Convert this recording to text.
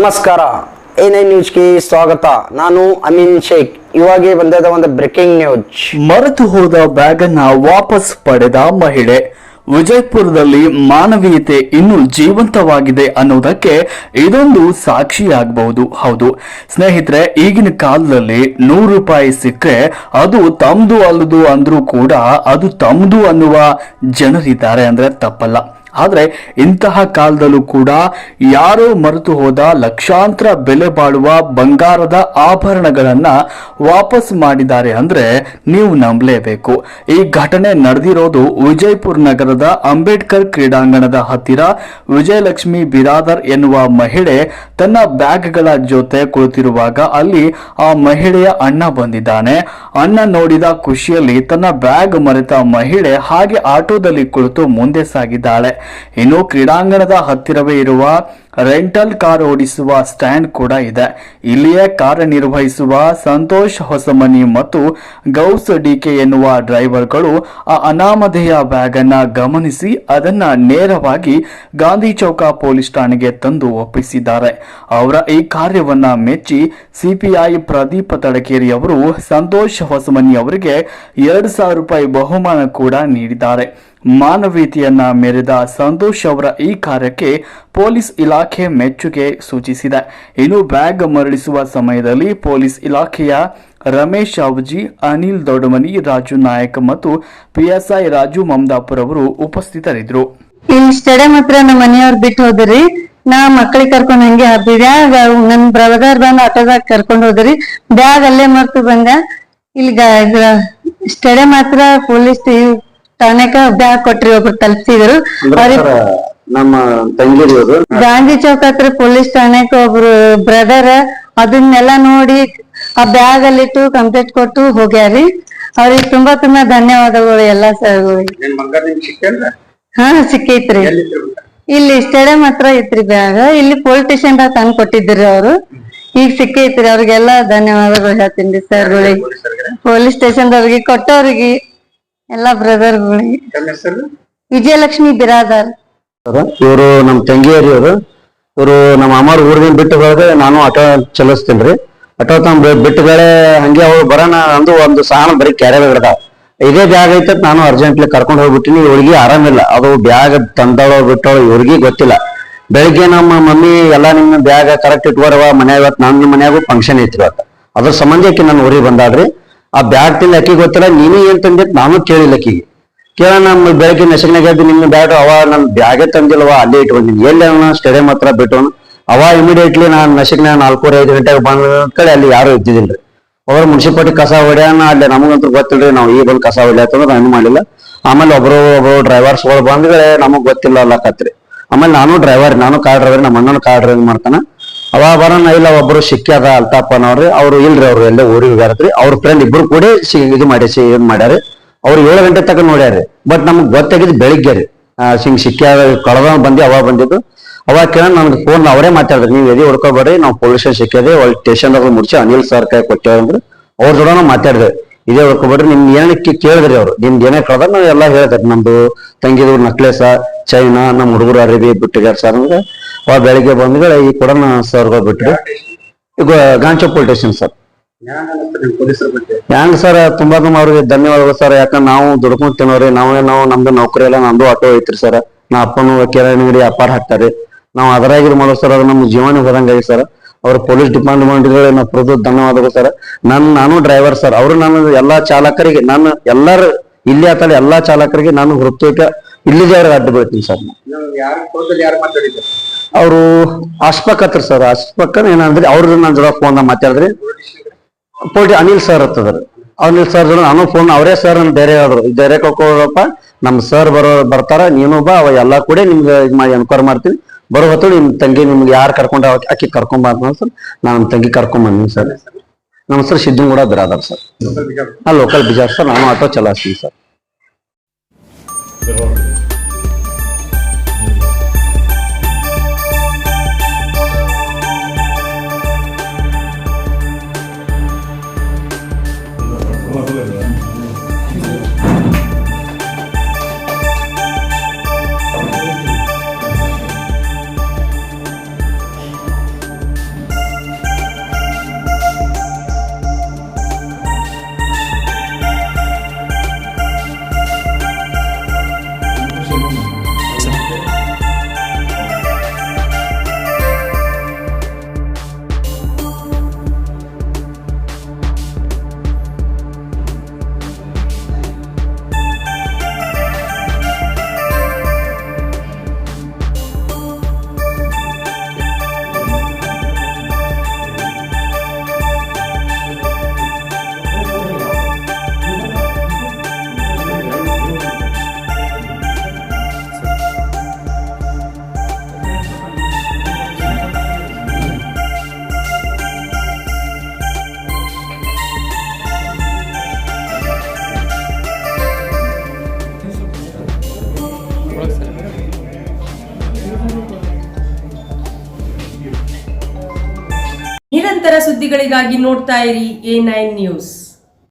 ನಮಸ್ಕಾರ, A9 ನ್ಯೂಸ್ಗೆ ಸ್ವಾಗತ. ನಾನು ಅಮೀನ್ ಶೇಖ್. ಇವಾಗೆ ಬಂದದ ಒಂದು ಬ್ರೇಕಿಂಗ್ ನ್ಯೂಸ್. ಮರೆತು ಹೋದ ಬ್ಯಾಗ್ ಅನ್ನ ವಾಪಸ್ ಪಡೆದ ಮಹಿಳೆ. ವಿಜಯಪುರದಲ್ಲಿ ಮಾನವೀಯತೆ ಇನ್ನೂ ಜೀವಂತವಾಗಿದೆ ಅನ್ನೋದಕ್ಕೆ ಇದೊಂದು ಸಾಕ್ಷಿಯಾಗಬಹುದು. ಹೌದು ಸ್ನೇಹಿತರೆ, ಈಗಿನ ಕಾಲದಲ್ಲಿ 100 ರೂಪಾಯಿ ಸಿಕ್ಕರೆ ಅದು ತಮ್ದು ಅಲ್ಲದು ಅಂದ್ರೂ ಕೂಡ ಅದು ತಮ್ದು ಅನ್ನುವ ಜನರಿದ್ದಾರೆ ಅಂದ್ರೆ ತಪ್ಪಲ್ಲ. ಆದ್ರೆ ಇಂತಹ ಕಾಲದಲ್ಲೂ ಕೂಡ ಯಾರೋ ಮರೆತು ಹೋದ ಲಕ್ಷಾಂತರ ಬೆಲೆ ಬಾಳುವ ಬಂಗಾರದ ಆಭರಣಗಳನ್ನ ವಾಪಸ್ ಮಾಡಿದ್ದಾರೆ ಅಂದ್ರೆ ನೀವು ನಂಬಲೇಬೇಕು. ಈ ಘಟನೆ ನಡೆದಿರೋದು ವಿಜಯಪುರ ನಗರದ ಅಂಬೇಡ್ಕರ್ ಕ್ರೀಡಾಂಗಣದ ಹತ್ತಿರ. ವಿಜಯಲಕ್ಷ್ಮಿ ಬಿರಾದರ್ ಎನ್ನುವ ಮಹಿಳೆ ತನ್ನ ಬ್ಯಾಗ್ಗಳ ಜೊತೆ ಕುಳಿತಿರುವಾಗ ಅಲ್ಲಿ ಆ ಮಹಿಳೆಯ ಅಣ್ಣ ಬಂದಿದ್ದಾನೆ. ಅಣ್ಣ ನೋಡಿದ ಖುಷಿಯಲ್ಲಿ ತನ್ನ ಬ್ಯಾಗ್ ಮರೆತ ಮಹಿಳೆ ಹಾಗೆ ಆಟೋದಲ್ಲಿ ಕುಳಿತು ಮುಂದೆ ಸಾಗಿದ್ದಾಳೆ. ಇನ್ನು ಕ್ರೀಡಾಂಗಣದ ಹತ್ತಿರವೇ ಇರುವ ರೆಂಟಲ್ ಕಾರ್ ಓಡಿಸುವ ಸ್ಟ್ಯಾಂಡ್ ಕೂಡ ಇದೆ. ಇಲ್ಲಿಯೇ ಕಾರ್ಯನಿರ್ವಹಿಸುವ ಸಂತೋಷ್ ಹೊಸಮನಿ ಮತ್ತು ಗೌಸ್ ಡಿಕೆ ಎನ್ನುವ ಡ್ರೈವರ್ಗಳು ಆ ಅನಾಮಧೇಯ ಬ್ಯಾಗ್ ಅನ್ನ ಗಮನಿಸಿ ಅದನ್ನ ನೇರವಾಗಿ ಗಾಂಧಿ ಚೌಕ ಪೊಲೀಸ್ ಠಾಣೆಗೆ ತಂದು ಒಪ್ಪಿಸಿದ್ದಾರೆ. ಅವರ ಈ ಕಾರ್ಯವನ್ನ ಮೆಚ್ಚಿ ಸಿಪಿಐ ಪ್ರದೀಪ್ ತಡಕೇರಿ ಅವರು ಸಂತೋಷ್ ಹೊಸಮನಿ ಅವರಿಗೆ 2,000 ರೂಪಾಯಿ ಬಹುಮಾನ ಕೂಡ ನೀಡಿದ್ದಾರೆ. ಮಾನವೀಯತೆಯನ್ನ ಮೆರೆದ ಸಂತೋಷ್ ಅವರ ಈ ಕಾರ್ಯಕ್ಕೆ ಪೊಲೀಸ್ ಇಲಾಖೆ ಮೆಚ್ಚುಗೆ ಸೂಚಿಸಿದೆ. ಇನ್ನು ಬ್ಯಾಗ್ ಮರಳಿಸುವ ಸಮಯದಲ್ಲಿ ಪೊಲೀಸ್ ಇಲಾಖೆಯ ರಮೇಶ್ ಅವಜಿ, ಅನಿಲ್ ದೊಡ್ಡಮನಿ, ರಾಜು ನಾಯಕ್ ಮತ್ತು PSI ರಾಜು ಮಮದಾಪುರ್ ಅವರು ಉಪಸ್ಥಿತರಿದ್ದರು. ಇಲ್ಲಿ ಸ್ಟೇಡಿಯಂ ಹತ್ರ ನಮ್ಮ ಮನೆಯವ್ರು ಬಿಟ್ಟು ಹೋದ್ರಿ. ನಾ ಮಕ್ಕಳಿಗೆ ಕರ್ಕೊಂಡ್ ಹಂಗೆ ಬ್ಯಾಗ್ ನನ್ ಬ್ರದರ್ ಬಂದ್ ಆಟೋದಾಗ ಕರ್ಕೊಂಡ್ ಹೋದ್ರಿ. ಬ್ಯಾಗ್ ಅಲ್ಲೇ ಮರ್ತು ಬಂದ. ಇಲ್ಲಿ ಸ್ಟೇಡಿಯಂ ಹತ್ರ ಪೊಲೀಸ್ ಠಾಣೆಕ ಬ್ಯಾಗ್ ಕೊಟ್ರಿ, ಒಬ್ರು ತಲುಪಿಸಿದ್ರು. ನಮ್ಮ ತಂಗಿಯವರು ಗಾಂಧಿ ಚೌಕ ಹತ್ರ ಪೊಲೀಸ್ ಠಾಣೆಗೆ ಒಬ್ರು ಬ್ರದರ್ ಅದನ್ನೆಲ್ಲ ನೋಡಿ ಆ ಬ್ಯಾಗ್ ಅಲ್ಲಿಟ್ಟು ಕಂಪ್ಲೇಂಟ್ ಕೊಟ್ಟು ಹೋಗ್ಯಾರಿ. ಅವ್ರಿಗೆ ತುಂಬಾ ಧನ್ಯವಾದಗಳು ಎಲ್ಲ ಸರ್ಗಳಿಗೆ. ಹಾ ಸಿಕ್ಕೈತ್ರಿ. ಇಲ್ಲಿ ಸ್ಟೇಡಿಯಂ ಹತ್ರ ಐತ್ರಿ ಬ್ಯಾಗ್. ಇಲ್ಲಿ ಪೊಲೀಸ್ ಸ್ಟೇಷನ್ ತಂದ್ ಕೊಟ್ಟಿದ್ರಿ ಅವ್ರು. ಈಗ ಸಿಕ್ಕೈತ್ರಿ. ಅವ್ರಿಗೆಲ್ಲ ಧನ್ಯವಾದಗಳು ಹೇಳ್ತೀನಿ ಸರ್ಗಳಿಗೆ, ಪೊಲೀಸ್ ಸ್ಟೇಷನ್ದವ್ರಿಗೆ, ಕೊಟ್ಟವ್ರಿಗೆ ಎಲ್ಲಾ ಬ್ರದರ್ಗಳಿಗೆ. ವಿಜಯಲಕ್ಷ್ಮಿ ಬಿರಾದರ್ ಇವರು ನಮ್ಮ ತಂಗಿಯರಿ. ಇವರು ನಮ್ಮ ಅಮ್ಮಾರ್ ಊರಿನ ಬಿಟ್ಟು ಹೋದ್ರೆ ನಾನು ಆಟೋ ಚಲಿಸ್ತೇನ್ರಿ. ಆಟೋ ಬಿಟ್ಟುಗಳೇ ಹಂಗೆ ಅವ್ರು ಬರೋಣ ಅಂದು ಒಂದು ಸಾಣ ಬರೀ ಕ್ಯಾರಿಯರ್ ಹಿಡ್ದಾವ. ಇದೇ ಬ್ಯಾಗ್ ಐತೆ ನಾನು ಅರ್ಜೆಂಟ್ಲಿ ಕರ್ಕೊಂಡು ಹೋಗ್ಬಿಟ್ಟಿನಿ. ಇವ್ರಿಗೆ ಆರಾಮಿಲ್ಲ, ಅದು ಬ್ಯಾಗ್ ತಂದಳೋ ಬಿಟ್ಟೋಳು ಇವ್ರಿಗೆ ಗೊತ್ತಿಲ್ಲ. ಬೆಳಿಗ್ಗೆ ನಮ್ಮ ಮಮ್ಮಿ ಎಲ್ಲಾ ನಿಮ್ಮ ಬ್ಯಾಗ್ ಕರೆಕ್ಟ್ ಇಟ್ಕೋರವ ಮನ್ಯಾಗ, ಇವತ್ತು ನನ್ನ ಮನ್ಯಾಗೂ ಫಂಕ್ಷನ್ ಐತಿ ಇವತ್ತು, ಅದ್ರ ಸಂಬಂಧ ಆಕಿ ನನ್ನ ಊರಿಗೆ ಬಂದಾಡ್ರಿ. ಆ ಬ್ಯಾಗ್ ತಿಂದ ಅಕ್ಕಿ ಗೊತ್ತಿಲ್ಲ, ನೀನು ಏನ್ ತಂದಿತ್ ನಾನು ಕೇಳಿಲ್ಲ ಅಕ್ಕಿಗೆ. ಕೇಳ ನಮ್ಮ ಬೆಳಗ್ಗೆ ನೆಸಗ್ನಾಗ ಎದ್ದು ನಿಮ್ಮ ಬ್ಯಾಗ್ ಅವ ನನ್ ಬ್ಯಾಗೇ ತಂದಿಲ್ವ ಅಲ್ಲೇ ಇಟ್ಕೊಂಡಿನಿ, ಎಲ್ಲಿ ಅವನ ಸ್ಟೇಡಿಯಂ ಹತ್ರ ಬಿಟ್ಟವನು. ಅವ ಇಮಿಡಿಯೇಟ್ಲಿ ನಾನು ನಸಗ್ನಾಗ 4:30-5 ಗಂಟೆಗೆ ಬಂದ ಕಡೆ ಅಲ್ಲಿ ಯಾರು ಇದ್ದಿದ್ದಿಲ್ರಿ. ಅವ್ರ ಮುನ್ಸಿಪಾಲಿಟಿ ಕಸ ಹೊಡ್ಯಾನ ಅಲ್ಲಿ, ನಮಗಂತೂ ಗೊತ್ತಿಲ್ರಿ, ನಾವು ಈ ಬಂದು ಕಸ ಹೊಡ್ಯಾತಂದ್ರೆ ನಾನು ಮಾಡಿಲ್ಲ. ಆಮೇಲೆ ಒಬ್ರು ಡ್ರೈವರ್ಸ್ಗಳು ಬಂದ್ಗಳೇ ನಮಗ್ ಗೊತ್ತಿಲ್ಲ ಅಲ್ಲಕತ್ರಿ. ಆಮೇಲೆ ನಾನು ಡ್ರೈವರ್, ನಾನು ಕಾರ್ ಡ್ರೈವರ್, ನಮ್ಮ ಅಣ್ಣನ ಕಾರ್ ಡ್ರೈವರ್ ಮಾಡ್ತಾನ. ಅವ ಬರೋಣ ಇಲ್ಲ ಒಬ್ರು ಸಿಕ್ಕ್ಯಾದ ಅಲ್ತಾಪನವ್ರಿ, ಅವ್ರು ಇಲ್ರಿ, ಅವ್ರು ಎಲ್ಲೇ ಊರಿಗೆ ಹೋಗ್ಯಾರತ್ರಿ. ಅವ್ರ ಫ್ರೆಂಡ್ ಇಬ್ರು ಕೂಡ ಇದು ಮಾಡ್ಯಾರಿ. ಅವ್ರು 7 ಗಂಟೆ ತನಕ ನೋಡ್ಯಾರಿ. ಬಟ್ ನಮಗ್ ಗೊತ್ತಾಗಿದ್ದು ಬೆಳಿಗ್ಗೆ ರೀ. ಸಿಕ್ಕ್ಯಾದ ಕಳೆದ ಬಂದಿ ಅವ ಬಂದಿದ್ದು. ಅವಾಗ ಕೇಳ ನನ್ಗೆ ಫೋನ್ ಅವರೇ ಮಾತಾಡಿದ್ರಿ, ನೀವು ಎದೆ ಹೊಡ್ಕೊಬೇಡ್ರಿ, ನಾವು ಪೊಲೀಸ್ ಸ್ಟೇಷನ್ ಸಿಕ್ಕಿದೆ, ಒಳ್ಳೆ ಸ್ಟೇಷನ್ದಾಗ ಮುಡ್ಸಿ ಅನಿಲ್ ಸರ್ ಕೈ ಕೊಟ್ಟೇವಂದ್ರು. ಅವ್ರ ಜೋಡ ನಾವು ಮಾತಾಡಿದೆ, ಇದೇ ಹೊಡ್ಕೊಬೇಡ್ರಿ, ನಿಮ್ಗೆ ಏನಕ್ಕೆ ಕೇಳಿದ್ರಿ ಅವ್ರು, ನಿಮ್ಗೆ ಏನೇ ಕಳ್ದ ನಾವು ಎಲ್ಲ ಹೇಳ್ತಾರೆ. ನಮ್ದು ತಂಗಿದು ನಕ್ಲೇಸ, ಚೈನಾ, ನಮ್ಮ ಹುಡುಗರು ಅರಿವಿ ಬಿಟ್ಟಿದ್ದಾರೆ ಸರ್ ಅಂದ್ರೆ. ಅವಾಗ ಬೆಳಿಗ್ಗೆ ಬಂದ್ಗಳೇ ಈ ಕೂಡ ಸರ್ಗಳು ಬಿಟ್ರಿ. ಈಗ ಗಾಂಚೋ ಪೊಲೀಸ್ ಸ್ಟೇಷನ್ ಸರ್. ಹ್ಯಾಂಗ ಸರ್, ತುಂಬಾ ಅವ್ರಿಗೆ ಧನ್ಯವಾದಗಳು ಸರ್. ಯಾಕಂದ್ರೆ ನಾವು ದುಡ್ಕೊಂಡ್ ತಿನ್ನೋರಿ, ನಾವು ನಮ್ದು ನೌಕರಿ ಎಲ್ಲ, ನಮ್ದು ಆಟೋ ಐತ್ರಿ ಸರ್. ನಾ ಅಪ್ಪನು ಕಿರಾಣಿ ಅಂಗಡಿ ವ್ಯಾಪಾರ ಹಾಕ್ತಾರೆ, ನಾವು ಅದರಾಗಿ ಮಾಡೋ ಸರ್. ಅದು ನಮ್ಗೆ ಜೀವನ ಹೋದಂಗಾಗಿ ಸರ್. ಅವ್ರ ಪೊಲೀಸ್ ಡಿಪಾರ್ಟ್ಮೆಂಟ್ಗೆ ನಾವು ಪ್ರತಿ ಧನ್ಯವಾದಗಳು ಸರ್. ನಾನು ಡ್ರೈವರ್ ಸರ್. ಅವರು ನಾನು ಎಲ್ಲಾ ಚಾಲಕರಿಗೆ, ನಾನು ಎಲ್ಲಾರು ಇಲ್ಲಿ ಆತಲ್ಲ ಎಲ್ಲಾ ಚಾಲಕರಿಗೆ ನಾನು ಹೃತ್ವಿಕ ಇಲ್ಲಿದೆ ಅಡ್ಡ ಬೀಳ್ತೀನಿ ಸರ್. ಅವರು ಅಶ್ಪಕ್ ಸರ್, ಅಶ್ಪಕ್ ಏನಂದ್ರಿ ಅವ್ರ ನನ್ನ ಜೊತೆ ಫೋನ್ ಮಾತಾಡಿದ್ರಿ. ಅನಿಲ್ ಸರ್ ಹತ್ತದ್ರಿ. ಅನಿಲ್ ಸರ್ ನಾನು ಫೋನ್ ಅವರೇ ಸರ್ ಬೇರೆ ಹೇಳಿದ್ರು, ಬೇರೆ ಕಳ್ಕೊಳಪ್ಪ ನಮ್ ಸರ್ ಬರ್ತಾರ, ನೀನು ಬಾ, ಅವ ಎಲ್ಲಾ ಕೂಡ ನಿಮ್ಗೆ ಇದು ಮಾಡಿ ಎನ್ಕ್ವೈರ್ ಮಾಡ್ತೀನಿ. ಬರೋ ಹೊತ್ತು ನಿಮ್ ತಂಗಿ ನಿಮ್ಗೆ ಯಾರು ಕರ್ಕೊಂಡ ಅಕ್ಕಿ ಕರ್ಕೊಂಬ ಸರ್. ನಾನು ನಮ್ ತಂಗಿ ಕರ್ಕೊಂಡ್ ಬಂದೀನಿ ಸರ್. ನಮ್ಮ ಹೆಸರು Siddanagouda Biradar sir. Local ಬಿಜಾರ್ sir. ನಾನು ಆಟೋ ಚಲಾಯಿಸ್ತೀನಿ ಸರ್. ನಿರಂತರ ಸುದ್ದಿಗಳಿಗಾಗಿ ನೋಡ್ತಾ ಇರಿ A9 ನ್ಯೂಸ್.